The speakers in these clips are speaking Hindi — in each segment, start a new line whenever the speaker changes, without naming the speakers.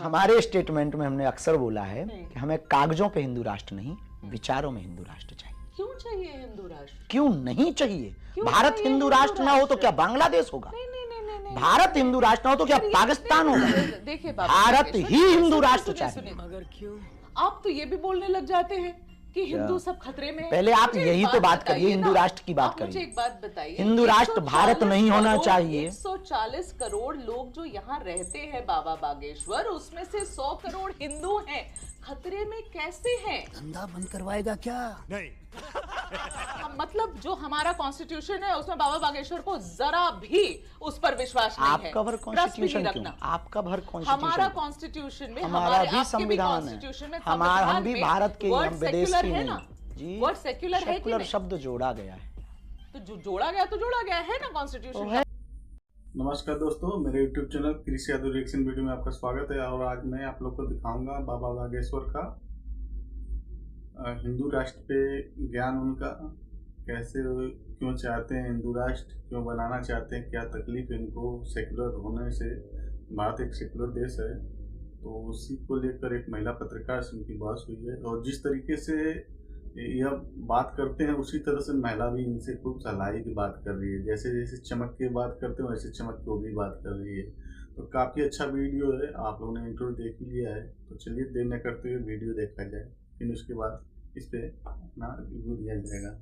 हमारे स्टेटमेंट में हमने अक्सर बोला है कि हमें कागजों पे हिंदू राष्ट्र नहीं, विचारों में हिंदू राष्ट्र चाहिए।
क्यों चाहिए हिंदू राष्ट्र?
क्यों नहीं चाहिए?
क्यों
भारत
चाहिए
हिंदू राष्ट्र ना हो तो क्या बांग्लादेश होगा?
नहीं।
भारत हिंदू राष्ट्र ना हो तो क्या पाकिस्तान होगा?
देखिए
भारत ही हिंदू राष्ट्र चाहिए।
मगर क्यों? आप तो ये भी बोलने लग जाते हैं कि हिंदू सब खतरे में है।
पहले आप यही तो बात करिए, हिंदू राष्ट्र की बात
मुझे
करिए।
एक बात बताइए,
हिंदू राष्ट्र भारत नहीं होना चाहिए।
140 करोड़ लोग जो यहाँ रहते हैं बाबा बागेश्वर, उसमें से 100 करोड़ हिंदू हैं, खतरे में कैसे हैं?
धंधा बंद करवाएगा क्या? नहीं।
मतलब जो हमारा कॉन्स्टिट्यूशन है उसमें बाबा बागेश्वर को जरा भी उस पर विश्वास नहीं है।
आपका भर कॉन्स्टिट्यूशन क्यों? आपका भर कॉन्स्टिट्यूशन,
हमारा कॉन्स्टिट्यूशन में,
हमारा भी संविधान है, हमारा, हम भी भारत के, हम विदेश के
है ना
जी।
वर्ड सेक्युलर है कि
सेक्युलर
नहीं?
शब्द जोड़ा गया है,
तो जो जोड़ा गया तो जोड़ा गया है ना कॉन्स्टिट्यूशन में।
नमस्कार दोस्तों, मेरे YouTube चैनल कृषि यादव रिएक्शन वीडियो में आपका स्वागत है। और आज मैं आप लोग को दिखाऊंगा बाबा बागेश्वर का हिंदू राष्ट्र पे ज्ञान, उनका कैसे, क्यों चाहते हैं हिंदू राष्ट्र, क्यों बनाना चाहते हैं, क्या तकलीफ है इनको सेक्युलर होने से। भारत एक सेक्युलर देश है, तो उसी को लेकर एक महिला पत्रकार से उनकी बहस हुई है। और जिस तरीके से यह बात करते हैं उसी तरह से महिला भी इनसे खूब सलाही की बात कर रही है। जैसे जैसे चमक के बात करते हैं वैसे चमक के वो भी बात कर रही है। तो काफ़ी अच्छा वीडियो है, आप लोगों ने इंट्रो देख ही लिया है। तो चलिए देर न करते हुए वीडियो देखा जाए, फिर उसके बाद इस पे अपना रिव्यू दिया जाएगा।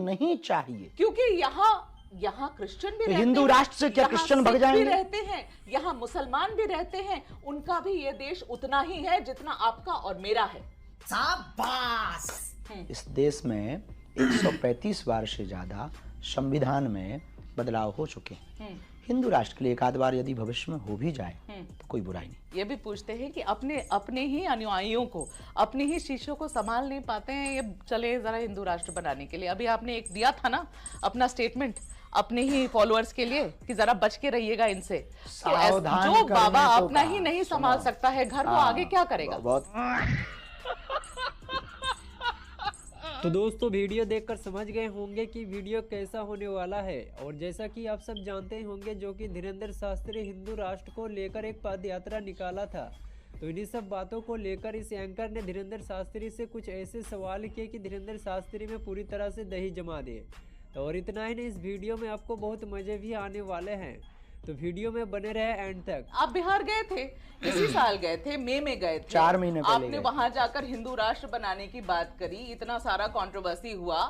नहीं चाहिए
क्योंकि यहाँ क्रिश्चियन भी रहते हैं,
हिंदू राष्ट्र से क्या क्रिश्चियन भग जाएंगे?
भी रहते हैं, यहाँ मुसलमान भी रहते हैं, उनका भी ये देश उतना ही है जितना आपका और मेरा है।
शाबाश।
इस देश में 135 बार से ज्यादा संविधान में बदलाव हो चुके हैं। हिंदू राष्ट्र के लिए एक आध बार यदि भविष्य में हो भी जाए तो कोई बुराई नहीं।
ये भी पूछते हैं कि अपने ही अनुयायियों को, अपने ही शिष्यों को संभाल नहीं पाते हैं, ये चले जरा हिंदू राष्ट्र बनाने के लिए। अभी आपने एक दिया था ना अपना स्टेटमेंट अपने ही फॉलोअर्स के लिए कि जरा बच के रहिएगा इनसे। तो जो बाबा अपना ही नहीं संभाल सकता है घर, वो आगे क्या करेगा?
तो दोस्तों, वीडियो देखकर समझ गए होंगे कि वीडियो कैसा होने वाला है। और जैसा कि आप सब जानते होंगे, जो कि धीरेन्द्र शास्त्री हिंदू राष्ट्र को लेकर एक पद यात्रा निकाला था, तो इन्हीं सब बातों को लेकर इस एंकर ने धीरेन्द्र शास्त्री से कुछ ऐसे सवाल किए कि धीरेन्द्र शास्त्री में पूरी तरह से दही जमा दिए। और इतना ही नहीं, इस वीडियो में आपको बहुत मजे भी आने वाले हैं, तो वीडियो में बने रहे एंड तक।
आप बिहार गए थे, इसी साल गए थे, मई में गए थे,
4 महीने पहले
आपने वहां जाकर हिंदू राष्ट्र बनाने की बात करी, इतना सारा कंट्रोवर्सी हुआ,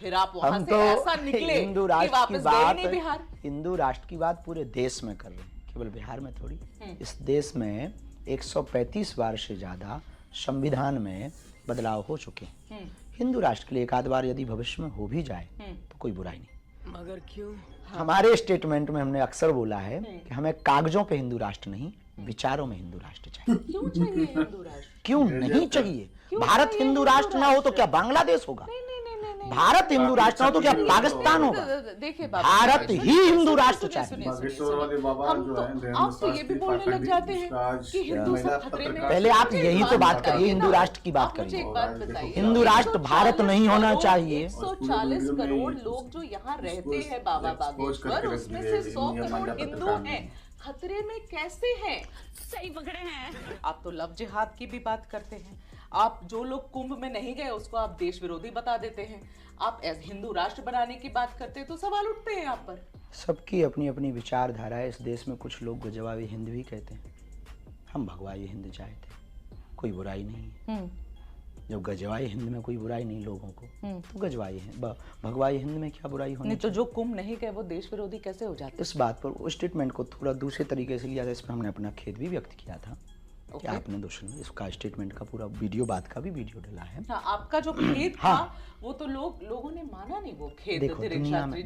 फिर आप वहां से ऐसा निकले
हिंदू
कि
राष्ट्र
वापस
की
गए
बात,
नहीं बिहार।
हिंदू राष्ट्र की बात पूरे देश में कर रहे हैं, केवल बिहार में थोड़ी। इस देश में 135 बार से ज्यादा संविधान में बदलाव हो चुके हैं। हिंदू राष्ट्र के लिए एक आध बार यदि भविष्य में हो भी जाए तो कोई बुराई नहीं।
मगर क्यों?
हमारे स्टेटमेंट में हमने अक्सर बोला है कि हमें कागजों पे हिंदू राष्ट्र नहीं, विचारों में हिंदू राष्ट्र चाहिए।
क्यों चाहिए हिंदू राष्ट्र?
क्यों नहीं चाहिए? भारत हिंदू राष्ट्र ना हो तो क्या बांग्लादेश होगा?
नहीं।
भारत हिंदू राष्ट्र हो तो क्या पाकिस्तान होगा?
देखिए
भारत ही हिंदू राष्ट्र चाहिए।
बागेश्वर वाले बाबा जो है,
आप तो ये भी बोलने लग जाते हैं कि हिंदू सब खतरे में।
पहले आप यही तो बात करिए, हिंदू राष्ट्र की बात
मुझे
करिए।
एक बात बताइए,
हिंदू राष्ट्र भारत नहीं होना चाहिए।
140 करोड़ लोग जो यहाँ रहते हैं बाबा बागेश्वर, उसमें से 100 करोड़ हिंदू हैं, खतरे में कैसे हैं?
सही पकड़े हैं।
आप तो लव जिहाद की भी बात करते हैं। आप जो लोग कुंभ में नहीं गए उसको आप देश विरोधी बता देते हैं। आप हिंदू राष्ट्र बनाने की बात करते हैं तो सवाल उठते हैं आप पर।
सबकी अपनी अपनी विचारधारा है। इस देश में कुछ लोग गजवाई हिंद भी कहते हैं, हम भगवाई हिंद चाहते, कोई बुराई नहीं है। जब गजवाई हिंद में कोई बुराई नहीं लोगों को, तो गजवाई है, भगवाई हिंद में क्या बुराई होनी?
नहीं तो जो कुंभ नहीं गए वो देश विरोधी कैसे हो जाते?
इस बात पर स्टेटमेंट को थोड़ा दूसरे तरीके से लिया था, इस पर हमने अपना खेद भी व्यक्त किया था कि आपने इसका स्टेटमेंट का पूरा वीडियो, बात का भी वीडियो डाला है।
हाँ, आपका जो खेद था वो तो लोगों ने माना नहीं, वो खेद।
देखो दुनिया में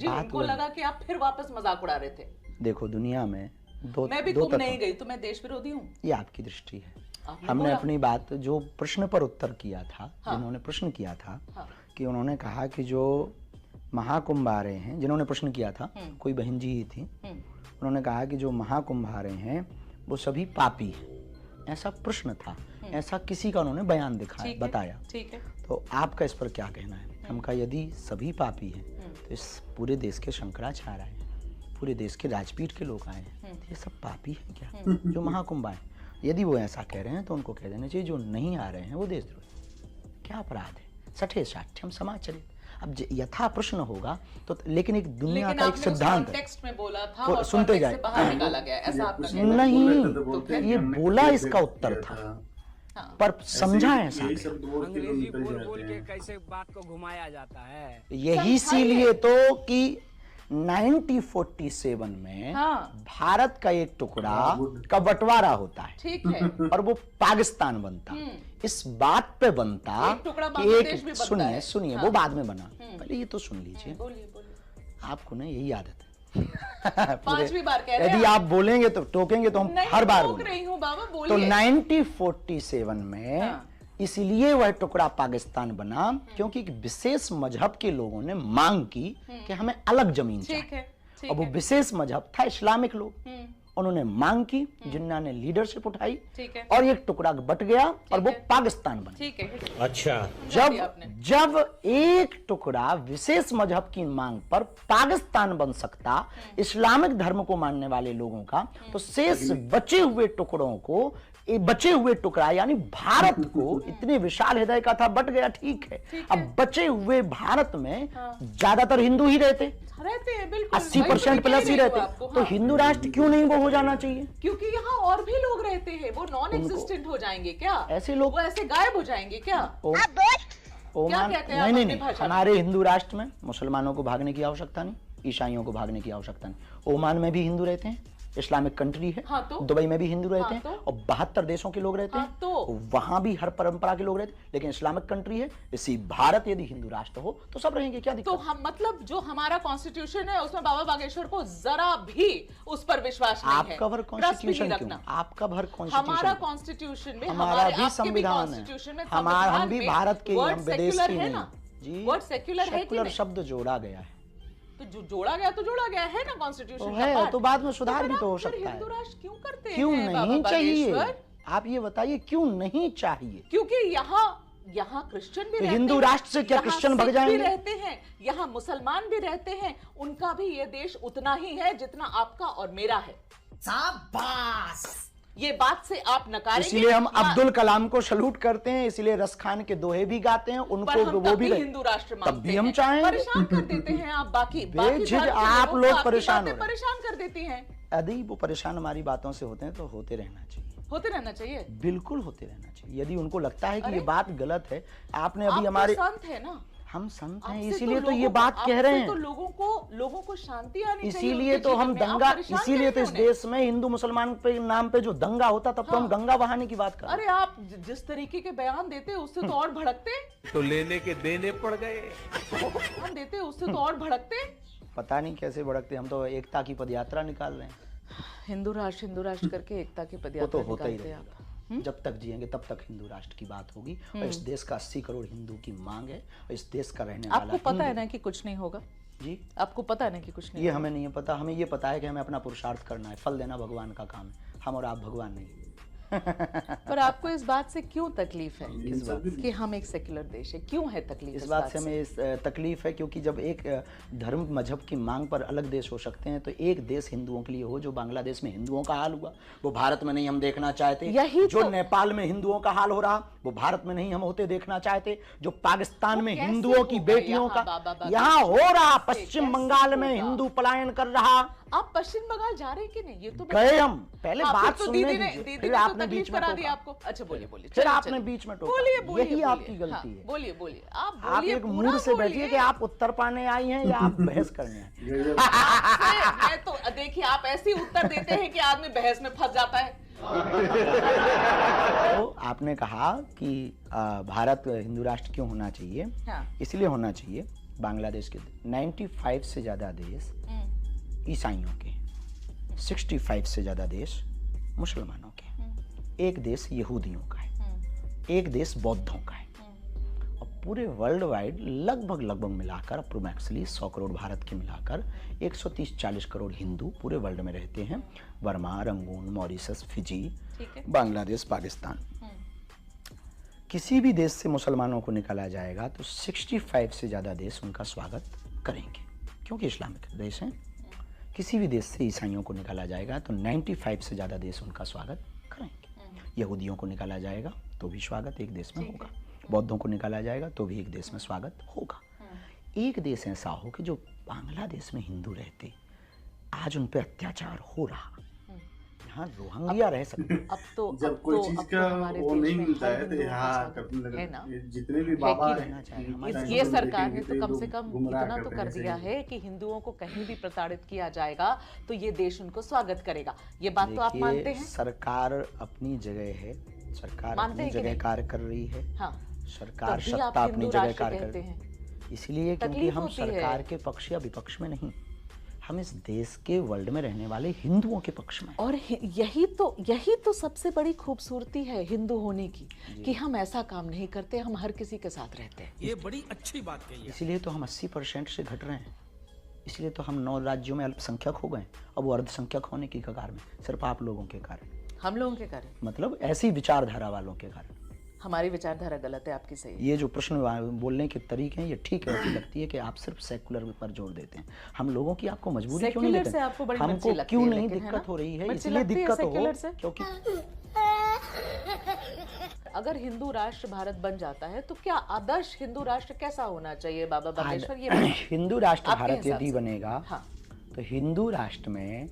उनको लगा कि आप फिर वापस मजाक उड़ा रहे थे।
देखो दुनिया में
मैं भी कुंभ नहीं गई तो मैं देश विरोधी हूँ,
ये आपकी दृष्टि है। हमने अपनी बात, जो प्रश्न पर उत्तर किया था, जिन्होंने प्रश्न किया था कि उन्होंने कहा कि जो महाकुंभ आ रहे हैं, जिन्होंने प्रश्न किया था कोई बहन जी ही थी, उन्होंने कहा कि जो महाकुंभ आ रहे हैं वो सभी पापी हैं, ऐसा प्रश्न था, ऐसा किसी का उन्होंने बयान दिखाया, बताया।
ठीक है,
तो आपका इस पर क्या कहना है? हम कहा यदि सभी पापी हैं तो इस पूरे देश के शंकराचार्य हैं, पूरे देश के राजपीठ के लोग आए हैं, ये सब पापी हैं क्या जो महाकुंभ आए? यदि वो ऐसा कह रहे हैं तो उनको कह देना चाहिए जो नहीं आ रहे हैं वो देशद्रोही। क्या अपराध है? सठे साठ्यम समाचरित। अब यथा प्रश्न होगा तो, लेकिन एक दुनिया का एक सिद्धांत है,
में बोला था और
सुनते जाए,
बाहर निकाला गया, ऐसा आपका कहना है?
नहीं, ये बोला इसका उत्तर था, पर समझा ऐसा
यही सब दो के लोग निकल
बोल
जाते हैं।
कैसे बात को घुमाया जाता है।
यही इसीलिए तो कि 1947 में भारत का एक टुकड़ा का बंटवारा होता है,
ठीक है,
और वो पाकिस्तान बनता, इस बात पे बनता
एक टुकड़ा
कि
बांग्लादेश भी बनता
सुनिए
है।
सुनिए, वो बाद में बना, पहले ये तो सुन लीजिए।
बोलिए
आपको ना यही आदत है
5वीं बार कह रहे हैं
यदि आप बोलेंगे तो टोकेंगे तो हम
नहीं,
हर बार
रोक
बोलेंगे।
रही हूँ बाबा,
तो
बोलिए।
1947 में इसलिए वह टुकड़ा पाकिस्तान बना क्योंकि एक विशेष मजहब के लोगों ने मांग की कि हमें अलग जमीन
ठीक
चाहिए।
है, ठीक
अब वो
है,
विशेष मजहब था इस्लामिक लोग, उन्होंने मांग की, जिन्ना ने लीडरशिप उठाई,
ठीक है,
और एक टुकड़ा बट गया और वो पाकिस्तान बना।
ठीक है।
अच्छा,
जब एक टुकड़ा विशेष मजहब की मांग पर पाकिस्तान बन सकता इस्लामिक धर्म को मानने वाले लोगों का, तो शेष बचे हुए टुकड़ों को, बचे हुए टुकड़ा यानी भारत को, इतने विशाल हृदय का था, बट गया, ठीक है। अब बचे हुए भारत में ज्यादातर हिंदू ही रहते
हैं, बिल्कुल
80% प्लस ही रहते, तो हिंदू राष्ट्र क्यों नहीं वो हो जाना चाहिए?
क्योंकि यहाँ और भी लोग रहते हैं, वो नॉन एग्जिस्टेंट हो जाएंगे क्या?
ऐसे लोग
वो ऐसे गायब हो जाएंगे क्या?
ओमान
कहते हैं आप
नहीं
अपनी
नहीं,
भाषा में?
हमारे हिंदू राष्ट्र में मुसलमानों को भागने की आवश्यकता नहीं, ईसाइयों को भागने की आवश्यकता नहीं। ओमान में भी हिंदू रहते हैं, इस्लामिक कंट्री है।
हाँ तो?
दुबई में भी हिंदू रहते हैं,
तो?
और 72 देशों के लोग रहते
हाँ
हैं,
तो?
वहां भी हर परंपरा के लोग रहते हैं, लेकिन इस्लामिक कंट्री है। इसी भारत यदि हिंदू राष्ट्र हो तो सब रहेंगे, क्या दिक्कत?
तो हम मतलब जो हमारा कॉन्स्टिट्यूशन है उसमें बाबा बागेश्वर को जरा भी उस पर विश्वास नहीं है।
आपका भर कॉन्स्टिट्यूशन क्यों? आपका भर कॉन्स्टिट्यूशन,
हमारा कॉन्स्टिट्यूशन में,
हमारा
हमारे
भी
आपके भी
संविधान
कॉन्स्टिट्यूशन में,
है, हमारा हम भी
संविधान में
भारत के,
word
हम विदेश
secular
की
है
नहीं
ना?
जी।
वर्ड सेक्युलर है कि
सेक्युलर
नहीं?
शब्द जोड़ा गया है
तो जो जोड़ा गया तो जोड़ा गया है ना कॉन्स्टिट्यूशन
तो
का
है,
पार्ट।
तो बाद में सुधार भी तो हो
फिर
सकता
हिंदू
है।
राष्ट्र क्यों करते
क्यों
हैं बाबा
नहीं चाहिए?
बागेश्वर?
आप ये बताइए क्यों नहीं चाहिए?
क्योंकि यहाँ क्रिश्चियन भी
तो
रहते
हिंदू
हैं,
राष्ट्र से क्या
यहाँ
क्रिश्चियन भग
सिख
जाएंगे?
भी रहते हैं, यहाँ मुसलमान भी रहते हैं, उनका भी ये देश उतना ही है जितना आपका और मेरा है।
शाबाश।
ये बात से आप नकारेंगे?
इसीलिए हम
हाँ,
अब्दुल कलाम को सलूट करते हैं, इसीलिए रस खान के दोहे भी गाते हैं,
पर
उनको
हम
वो
तब
भी
भी हिंदू राष्ट्र
तब
मानते
भी हम
हैं।
चाहेंगे।
परेशान कर देते हैं आप, बाकी
बेझिझक
धर्म के
आप
लोगों
लोग
को आपकी
परेशान
बातें
हो रहे हैं।
परेशान कर देती हैं।
यदि वो परेशान हमारी बातों से होते हैं तो होते रहना चाहिए,
होते रहना चाहिए।
बिल्कुल होते रहना चाहिए। यदि उनको लगता है कि
अरे,
ये बात गलत है, आपने
आप
अभी
तो
हमारे,
संत है ना,
हम संत हैं
आपसे
इसीलिए तो
लोगों
ये
को-
बात कह रहे
आपसे तो
हैं,
लोगों को शांति आनी चाहिए
इसीलिए
उनके
तो हम
जीवन में। आप
दंगा,
परेशान
इसीलिए तो
करेंगे
इस
उन्हें।
देश में हिंदू मुसलमान पे नाम पे जो दंगा होता, तब तो हम गंगा बहाने की बात कर रहे हैं।
अरे आप जिस तरीके के बयान देते उससे तो और भड़कते,
तो लेने के देने पड़ गए।
बयान देते उससे तो और भड़कते।
पता नहीं कैसे भड़कते, हम तो एकता की पदयात्रा निकाल रहे हैं।
हिंदू राष्ट्र करके एकता की
वो तो
पदयात्रा
होता ही
निकालते हैं
रहेगा,
आप।
जब तक जिएंगे तब तक हिंदू राष्ट्र की बात होगी, और इस देश का 80 करोड़ हिंदू की मांग है, और इस देश का रहने वाला
आपको पता है
हिंदू-
ना कि कुछ नहीं होगा?
जी,
आपको पता है ना कि कुछ नहीं
ये
होगा?
हमें नहीं है पता, हमें ये पता है कि हमें अपना पुरुषार्थ करना है, फल देना भगवान का काम है, हम और आप भगवान नहीं।
पर आपको इस बात से क्यों तकलीफ है
किस बात
कि हम एक सेक्युलर देश है? क्यों है तकलीफ
इस बात से हमें इस तकलीफ है क्योंकि जब एक धर्म मजहब की मांग पर अलग देश हो सकते हैं, तो एक देश हिंदुओं के लिए हो, जो बांग्लादेश में हिंदुओं का हाल हुआ वो भारत में नहीं हम देखना चाहते।
यही
जो
तो-
नेपाल में हिंदुओं का हाल हो रहा वो भारत में नहीं हम होते देखना चाहते। जो पाकिस्तान में
कैसे
हिंदुओं की
होगा
बेटियों
यहाँ
का
बाबा
यहाँ हो रहा, पश्चिम
कैसे
बंगाल में
होगा?
हिंदू पलायन कर रहा।
आप पश्चिम बंगाल जा रहे हैं कि नहीं? ये तो
गए हम, पहले
हाँ,
बात
फिर तो
सुनने
दीदी ने
दीजिए,
तो
फिर आपने
तकलीफ
बीच में
करा दी
टोका।
आपको। अच्छा बोलिए
फिर
चलिए,
आपने
चलिए।
बीच में टोका।
बोलिए बोलिए
यही
बोलिए।
आपकी गलती
हाँ,
है।
बोलिए बोलिए आप
आप
बोलिए,
एक
पूरा
मूड से
बोलिए।
बैठिए कि आप उत्तर पाने आई हैं या आप बहस करने आई।
मैं तो देखिए आप ऐसे ही उत्तर देते हैं कि आदमी बहस में फंस जाता है।
तो आपने कहा कि भारत हिंदू राष्ट्र क्यों होना चाहिए?
हाँ।
इसलिए होना चाहिए, बांग्लादेश के 95 से ज्यादा देश ईसाइयों के, 65 से ज्यादा देश मुसलमानों के, एक देश यहूदियों का है, एक देश बौद्धों का है, और पूरे वर्ल्ड वाइड लगभग मिलाकर अप्रोक्सीमेटली 100 करोड़ भारत के मिलाकर 130-40 करोड़ हिंदू पूरे वर्ल्ड में रहते हैं। Burma, Rangoon, Mauritius, Fiji, Bangladesh, Pakistan. किसी भी देश से मुसलमानों को निकाला जाएगा तो 65 से ज़्यादा देश उनका स्वागत करेंगे, क्योंकि इस्लामिक देश हैं। किसी भी देश से ईसाइयों को निकाला जाएगा तो 95 से ज़्यादा देश उनका स्वागत करेंगे। यहूदियों को निकाला जाएगा तो भी स्वागत एक देश में होगा, बौद्धों को निकाला जाएगा तो भी एक देश में स्वागत होगा। एक देश ऐसा हो कि जो बांग्लादेश में हिंदू रहते, आज उन पर अत्याचार हो रहा, यहाँ रोहिंग्या रह सकते।
अब तो
जब कोई चीज का वो नहीं मिलता है तो यहाँ
है ना,
जितने भी बाबा
रहना चाहिए।
ये सरकार ने तो कम से कम इतना तो कर दिया है कि हिंदुओं को कहीं भी प्रताड़ित किया जाएगा तो ये देश उनको स्वागत करेगा। ये बात तो आप मानते हैं?
सरकार अपनी जगह है, सरकार
मानते
अपनी
हैं कि
जगह
नहीं?
कार्य कर रही है।
हाँ,
सरकार
तभी आप
सत्ता अपनी
हिंदू
जगह
राष्ट्र
कार्य
कहते
कर
हैं।
इसलिए क्योंकि
तकलीफ
हम
होती है।
सरकार के पक्ष या विपक्ष में नहीं, हम इस देश के वर्ल्ड में रहने वाले हिंदुओं के पक्ष में।
और यही तो सबसे बड़ी खूबसूरती है हिंदू होने की, कि हम ऐसा काम नहीं करते, हम हर किसी के साथ रहते हैं।
ये बड़ी अच्छी बात कही है।
इसीलिए तो हम 80% से घट रहे हैं। इसलिए तो हम 9 राज्यों में अल्पसंख्यक हो गए, अब वो अर्धसंख्यक होने की कगार में, सिर्फ आप लोगों के कारण,
हम लोगों के कारण,
मतलब ऐसी विचारधारा वालों के कारण।
हमारी विचारधारा गलत है, आपकी सही है।
ये जो प्रश्न बोलने के तरीके हैं ये ठीक है, ऐसी लगती है कि आप सिर्फ सेकुलर पर जोर देते हैं। हम लोगों की आपको मजबूरी क्यों नहीं
सेक्युलर
लेते?
से आपको बड़ी
हमको
मिर्ची लगती
क्यों
है,
नहीं
लेकिन है
दिक्कत
ना?
हो रही है?
मिर्ची
इसलिए
लगती है
दिक्कत हो
सेक्युलर से।
क्योंकि
अगर हिंदू राष्ट्र भारत बन जाता है तो क्या आदर्श हिंदू राष्ट्र कैसा होना चाहिए बाबा बागेश्वर? ये बताइए।
हिंदू राष्ट्र
आपके
भारत
हिसाब
यदि
से।
बनेगा
हाँ।
तो हिंदू राष्ट्र में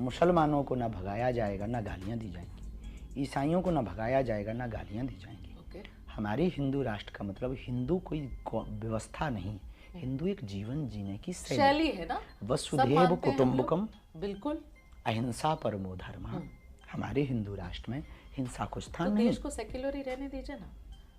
मुसलमानों को ना भगाया जाएगा ना गालियां दी जाएंगी, ईसाइयों को ना भगाया जाएगा ना गालियां दी जाएंगी।
ओके।
हमारे हिंदू राष्ट्र का मतलब हिंदू कोई व्यवस्था नहीं, हिंदू एक जीवन जीने की
शैली है ना, सब
वसुधैव
मानते हैं हम
कुटुंबकम
लोग। बिल्कुल।
अहिंसा परमो धर्मः। हमारे हिंदू राष्ट्र में हिंसा को
तो
स्थान नहीं।
देश को सेक्युलर ही रहने दीजिए ना,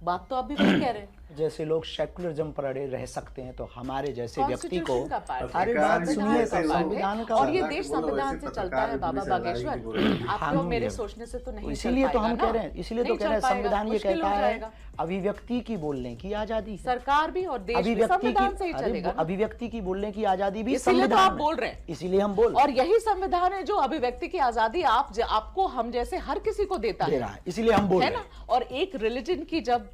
बात तो आप भी वही कह रहे हैं।
जैसे लोग सेकुलरिज्म पर अड़े रह सकते हैं तो हमारे जैसे व्यक्ति को,
Constitution का part है।
अरे बात सुनिए,
संविधान का
संविधान का,
और ये
बात
देश
बोलो,
संविधान
वैसे
से चलता है बाबा
पत्रकार
बागेश्वर।
भी बोल रहे हैं।
आप
हम
लोग मेरे
ये-
सोचने से तो नहीं
इसीलिए
चल
तो हम
पाएगा
कह
ना।
रहे हैं, इसीलिए तो
नहीं
कह रहे हैं
चल पाएगा,
संविधान ये
मुश्किल
कहता
हो
है
जाएगा।
अभिव्यक्ति की बोलने की आजादी है।
सरकार भी और देश भी
अभिव्यक्ति
संविधान से ही
की
चलेगा ना।
अभिव्यक्ति की बोलने की आजादी भी
इसीलिए तो
संविधान
आप
में।
बोल रहे हैं।
इसीलिए हम बोल
और यही संविधान है जो अभिव्यक्ति की आजादी आपको हम जैसे हर किसी को देता
दे
है,
रहा है, इसीलिए हम बोल
है
रहे
ना।
हैं।
और एक रिलीजन की जब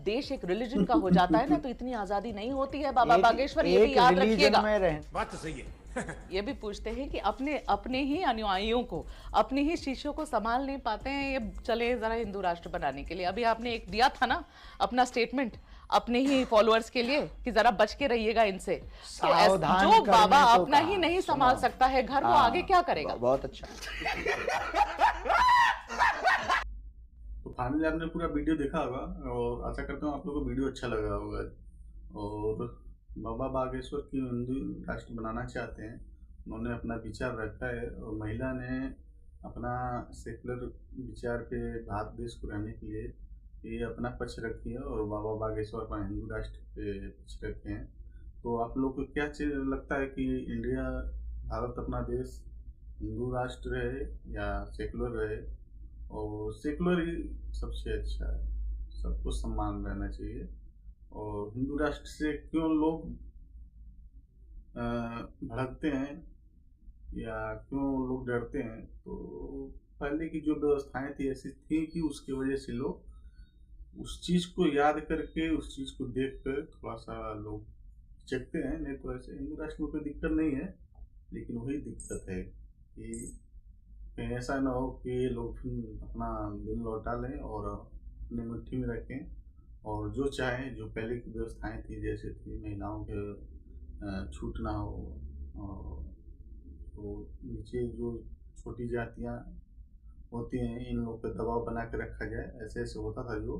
देश एक रिलीजन का हो जाता है ना तो इतनी आजादी नहीं होती है बाबा बागेश्वर, ये भी
एक
याद
रिलीजन
रखिएगा।
में रहें।
बात तो सही है।
ये भी पूछते हैं कि अपने ही अनुयायियों को, अपने ही शिष्यों को संभाल नहीं पाते हैं, ये चले जरा हिंदू राष्ट्र बनाने के लिए। अभी आपने एक दिया था ना अपना स्टेटमेंट अपने ही फॉलोअर्स के लिए कि जरा बच के रहिएगा इनसे, कि
सावधान
जो
करने
बाबा
को
अपना
कहा।
ही नहीं संभाल
सुनो।
सकता है घर, वो
हाँ,
आगे क्या करेगा?
बहुत अच्छा।
तो फाइनली आपने पूरा वीडियो देखा होगा और आशा करता हूँ आप लोगों को वीडियो अच्छा लगा होगा। और बाबा बागेश्वर की हिंदू राष्ट्र बनाना चाहते हैं, उन्होंने अपना विचार रखा है और महिला ने अपना सेकुलर विचार पे भारत देश को रहने के लिए ये अपना पक्ष रखी है और बाबा बागेश्वर अपना हिंदू राष्ट्र पे पक्ष रखे हैं। तो आप लोग को क्या चीज लगता है कि इंडिया, भारत अपना देश हिंदू राष्ट्र रहे या सेकुलर रहे? और सेकुलर ही सबसे अच्छा है, सबको सम्मान रहना चाहिए। और हिंदू राष्ट्र से क्यों लोग भड़कते हैं या क्यों लोग डरते हैं? तो पहले की जो व्यवस्थाएं थी ऐसी थी कि उसकी वजह से लोग उस चीज़ को याद करके, उस चीज़ को देख कर थोड़ा सा लोग चखते हैं। नहीं तो ऐसे हिंदू राष्ट्र में कोई दिक्कत नहीं है, लेकिन वही दिक्कत है कि कहीं ऐसा ना हो कि लोग फिर अपना दिल लौटा लें और अपने मुट्ठी में रखें और जो चाहें, जो पहले की व्यवस्थाएं थी जैसे थी, महिलाओं के छूट ना हो और तो नीचे जो छोटी जातियां होती हैं इन लोग पे दबाव बना के रखा जाए, ऐसे ऐसे होता था जो,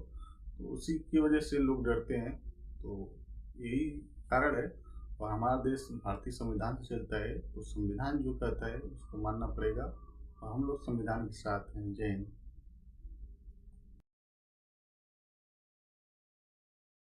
तो उसी की वजह से लोग डरते हैं। तो यही कारण है। और हमारा देश भारतीय संविधान से चलता है, तो संविधान जो कहता है उसको मानना पड़ेगा और हम लोग संविधान के साथ हैं। जय हिंद।